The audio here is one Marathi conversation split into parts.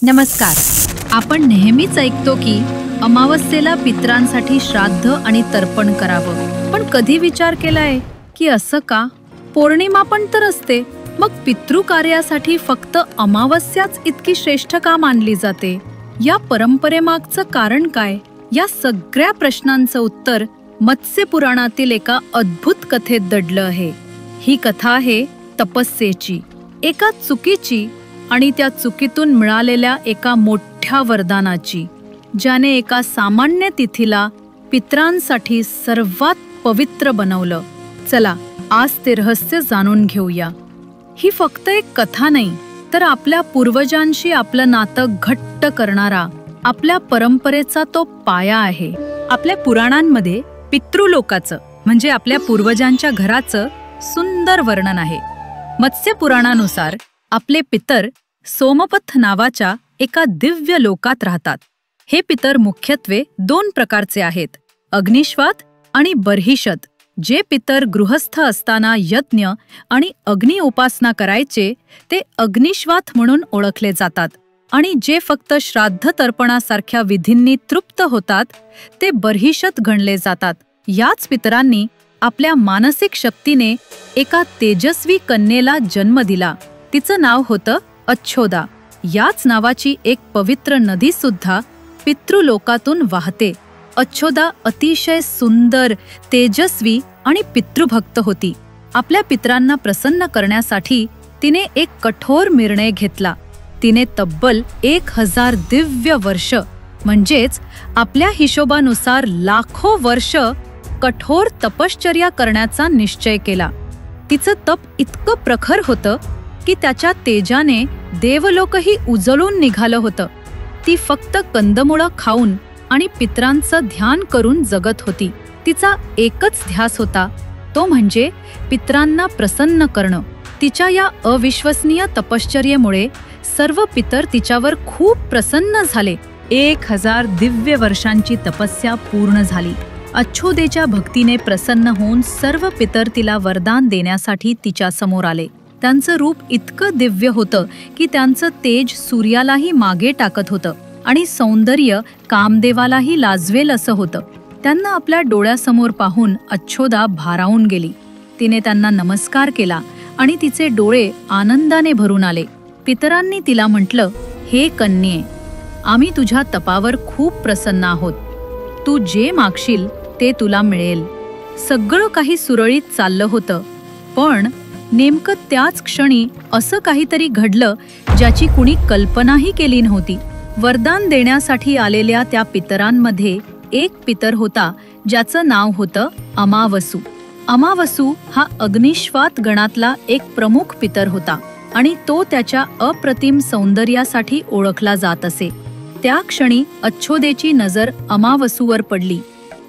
नमस्कार. आपण नेहमीच ऐकतो की अमावस्येला पितरांसाठी श्राद्ध आणि तर्पण करावं. पण कधी विचार केलाय की असं का? पौर्णिमा पण तर असते. मग पितृकार्यासाठी फक्त अमावस्याच इतकी श्रेष्ठ का मानली जाते? या परंपरेमागचं कारण काय? या सगळ्या प्रश्नांचं उत्तर मत्स्य पुराणातील एका अद्भुत कथेत दडलं आहे. ही कथा आहे तपस्येची, एका चुकीची आणि त्या चुकीतून मिळालेल्या एका मोठ्या वरदानाची, ज्याने एका सामान्य तिथीला पितरांसाठी सर्वात पवित्र बनवलं. चला आज ते रहस्य जाणून घेऊया. ही फक्त एक कथा नाही, तर आपल्या पूर्वजांशी आपलं नातं घट्ट करणारा आपल्या परंपरेचा तो पाया आहे. आपल्या पुराणांमध्ये पितृलोकाचं म्हणजे आपल्या पूर्वजांच्या घराचं सुंदर वर्णन आहे. मत्स्य पुराणानुसार आपले पितर सोमपथ नावाच्या एका दिव्य लोकात राहतात. हे पितर मुख्यत्वे 2 प्रकारचे आहेत, अग्निश्वात आणि बर्हिषत. जे पितर गृहस्थ असताना यज्ञ आणि अग्नी उपासना करायचे ते अग्निश्वात म्हणून ओळखले जातात, आणि जे फक्त श्राद्ध तर्पणासारख्या विधींनी तृप्त होतात ते बर्हिषत गणले जातात. याच पितरांनी आपल्या मानसिक शक्तीने एका तेजस्वी कन्येला जन्म दिला. तिचं नाव होतं अच्छोदा. याच नावाची एक पवित्र नदी सुद्धा पितृलोकातून वाहते. अच्छोदा अतिशय सुंदर, तेजस्वी आणि पितृभक्त होती. आपल्या पितरांना प्रसन्न करण्यासाठी तिने एक कठोर निर्णय घेतला. तिने तब्बल 1000 दिव्य वर्ष म्हणजेच आपल्या हिशोबानुसार लाखो वर्ष कठोर तपश्चर्या करण्याचा निश्चय केला. तिचं तप इतकं प्रखर होतं की त्याच्या तेजाने देवलोकही उजळून निघालं होतं. ती फक्त कंदमुळं खाऊन आणि पितरांचं ध्यान करून जगत होती. तिचा एकच ध्यास होता, तो म्हणजे पितरांना प्रसन्न करणं. तिच्या या अविश्वसनीय तपश्चर्येमुळे सर्व पितर तिच्यावर खूप प्रसन्न झाले. 1000 दिव्य वर्षांची तपस्या पूर्ण झाली. अच्छोदेच्या भक्तीने प्रसन्न होऊन सर्व पितर तिला वरदान देण्यासाठी तिच्या समोर आले. त्यांचं रूप इतकं दिव्य होतं की त्यांचं तेज सूर्यालाही मागे टाकत होतं आणि सौंदर्य कामदेवालाही लाजवेल असं होतं. त्यांना आपल्या डोळ्यासमोर पाहून अच्छोदा भारावून गेली. तिने त्यांना नमस्कार केला आणि तिचे डोळे आनंदाने भरून आले. पितरांनी तिला म्हटलं, हे कन्ये, आम्ही तुझ्या तपावर खूप प्रसन्न आहोत. तू जे मागशील ते तुला मिळेल. सगळं काही सुरळीत चाललं होतं, पण नेमकं त्याच क्षणी असं काहीतरी घडलं ज्याची कुणी कल्पनाही केली नव्हती. वरदान देण्यासाठी आलेल्या त्या पितरांमध्ये एक पितर होता ज्याचं नाव होतं अमावसू. अमावसू हा अग्निश्वात गणातला एक प्रमुख पितर होता आणि तो त्याच्या अप्रतिम सौंदर्यासाठी ओळखला जात असे. त्या क्षणी अच्छोदेची नजर अमावसूवर पडली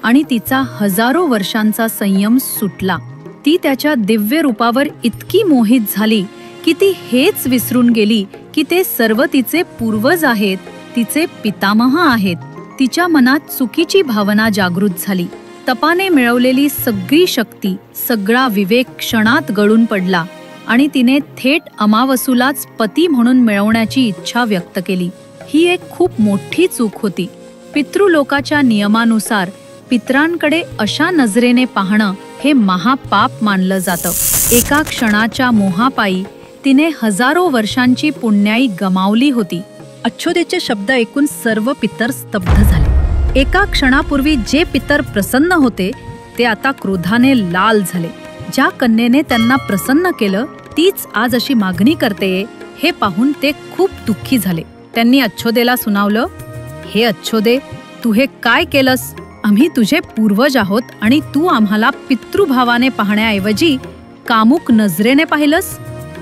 आणि तिचा हजारो वर्षांचा संयम सुटला. ती त्याच्या दिव्य रूपावर इतकी मोहित झाली की ती हेच विसरून गेली की ते सर्व तिचे पूर्वज आहेत, तिचे पितामह आहेत. तिच्या मनात चुकीची भावना जागृत झाली. तपाने मिळवलेली सगळी शक्ती, सगळा विवेक क्षणात गळून पडला आणि तिने थेट अमावसूलाच पती म्हणून मिळवण्याची इच्छा व्यक्त केली. ही एक खूप मोठी चूक होती. पितृलोकाच्या नियमानुसार पितरांकडे अशा नजरेने पाहणं हे महापाप मानलं जातं. एका क्षणाच्या मोहापायी तिने हजारो वर्षांची पुण्याई गमावली होती. अच्छोदेचे शब्द ऐकून सर्व पितर स्तब्ध झाले. एका क्षणापूर्वी जे पितर प्रसन्न होते ते आता क्रोधाने लाल झाले. ज्या कन्येने त्यांना प्रसन्न केलं तीच आज अशी मागणी करते हे पाहून ते खूप दुःखी झाले. त्यांनी अच्छोदेला सुनावलं, हे अच्छोदे, तू हे काय केलंस? आम्ही तुझे पूर्वज आहोत आणि तू आम्हाला पितृभावाने पाहण्याऐवजी कामुक नजरेने पाहिलंस.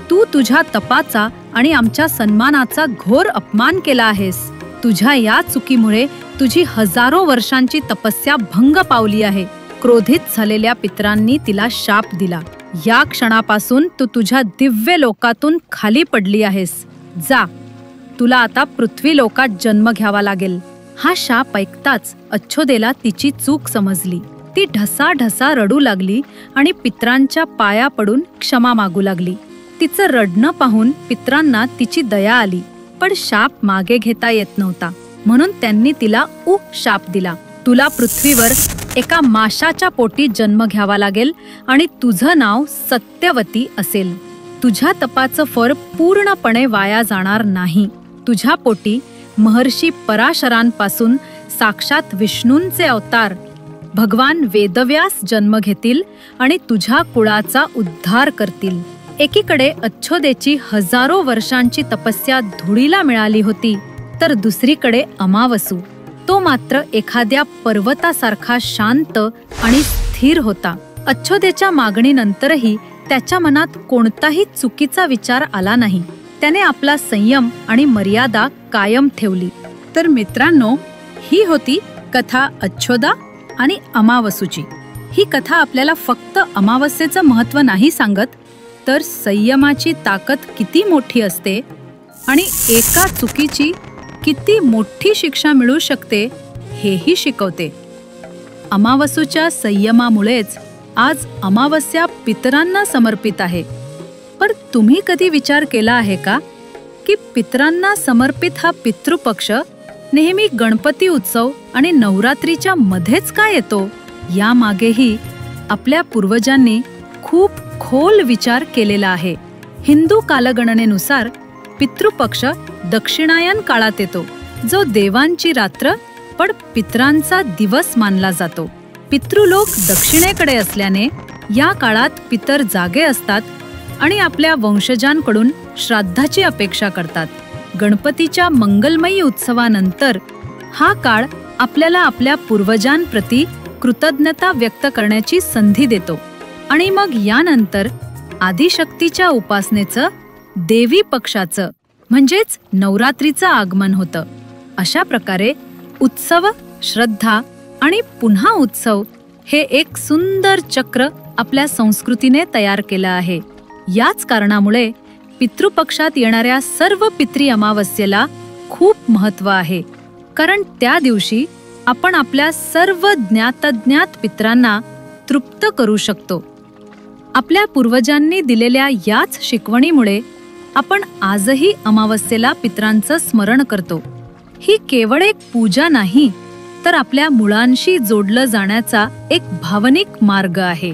तू तुझ्या तपाचा आणि आमच्या सन्मानाचा घोर अपमान केला आहेस. तुझ्या या चुकीमुळे तुझी हजारो वर्षांची तपस्या भंग पावली आहे. क्रोधित झालेल्या पितरांनी तिला शाप दिला. या क्षणापासून तू तुझ्या दिव्य लोकातून खाली पडली आहेस. जा, तुला आता पृथ्वी लोकात जन्म घ्यावा लागेल. हा शाप ऐकताच अच्छोदेला तिची चूक समजली. ती ढसाढसा रडू लागली आणि पितरांच्या पाया पडून क्षमा मागू लागली. तिचं रडणं पाहून पितरांना तिची दया आली. पण शाप मागे घेता येत नव्हता, म्हणून त्यांनी तिला शाप दिला. तुला पृथ्वीवर एका माशाच्या पोटी जन्म घ्यावा लागेल आणि तुझं नाव सत्यवती असेल. तुझ्या तपाचं फळ पूर्णपणे वाया जाणार नाही. तुझ्या पोटी महर्षी पराशरांपासून साक्षात विष्णूंचे अवतार भगवान वेदव्यास जन्म घेतील आणि तुझ्या कुळाचा उद्धार करतील. एकीकडे अच्छोदेची हजारो वर्षांची तपस्या धुळीला मिळाली होती, तर दुसरीकडे अमावसू, तो मात्र एखाद्या पर्वतासारखा शांत आणि स्थिर होता. अच्छोदेच्या मागणीनंतरही त्याच्या मनात कोणताही चुकीचा विचार आला नाही. त्याने आपला संयम आणि मर्यादा कायम ठेवली. तर मित्रांनो, ही होती कथा अच्छोदा आणि अमावसूची. ही कथा आपल्याला फक्त अमावस्येचं महत्त्व नाही सांगत, तर संयमाची ताकद किती मोठी असते आणि एका चुकीची किती मोठी शिक्षा मिळू शकते हेही शिकवते. अमावसूच्या संयमामुळेच आज अमावस्या पितरांना समर्पित आहे. पण तुम्ही कधी विचार केला आहे का की पितरांना समर्पित हा पितृपक्ष नेहमी गणपती उत्सव आणि नवरात्रीच्या मध्येच का येतो? यामागेही आपल्या पूर्वजांनी खूप खोल विचार केलेला आहे. हिंदू कालगणनेनुसार पितृपक्ष दक्षिणायन काळात येतो, जो देवांची रात्र पण पितरांचा दिवस मानला जातो. पितृलोक दक्षिणेकडे असल्याने या काळात पितर जागे असतात आणि आपल्या वंशजांकडून श्राद्धाची अपेक्षा करतात. गणपतीच्या मंगलमयी उत्सवानंतर हा काळ आपल्याला आपल्या पूर्वजांप्रती कृतज्ञता व्यक्त करण्याची संधी देतो आणि मग यानंतर आदिशक्तीच्या उपासनेचं, देवी पक्षाचं म्हणजेच नवरात्रीचं आगमन होतं. अशा प्रकारे उत्सव, श्रद्धा आणि पुन्हा उत्सव हे एक सुंदर चक्र आपल्या संस्कृतीने तयार केलं आहे. याच कारणामुळे पितृपक्षात येणाऱ्या सर्व पितरी अमावस्येला खूप महत्त्व आहे, कारण त्या दिवशी आपण आपल्या सर्व ज्ञातज्ञात पितरांना तृप्त करू शकतो. आपल्या पूर्वजांनी दिलेल्या याच शिकवणीमुळे आपण आजही अमावस्येला पितरांचं स्मरण करतो. ही केवळ एक पूजा नाही, तर आपल्या मुळांशी जोडलं जाण्याचा एक भावनिक मार्ग आहे.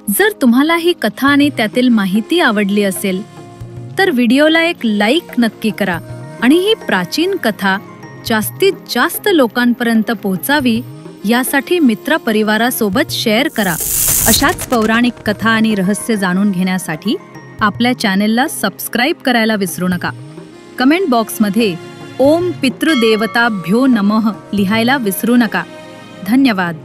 जर तुम्हाला ही कथा आणि त्यातील माहिती आवडली असेल तर व्हिडिओला एक लाईक नक्की करा आणि ही प्राचीन कथा जास्तीत जास्त लोकांपर्यंत पोहोचावी यासाठी मित्रपरिवारासोबत शेअर करा. अशाच पौराणिक कथा आणि रहस्य जाणून घेण्यासाठी आपल्या चॅनेलला सबस्क्राईब करायला विसरू नका. कमेंट बॉक्समध्ये ओम पितृदेवताभ्यो नमः लिहायला विसरू नका. धन्यवाद.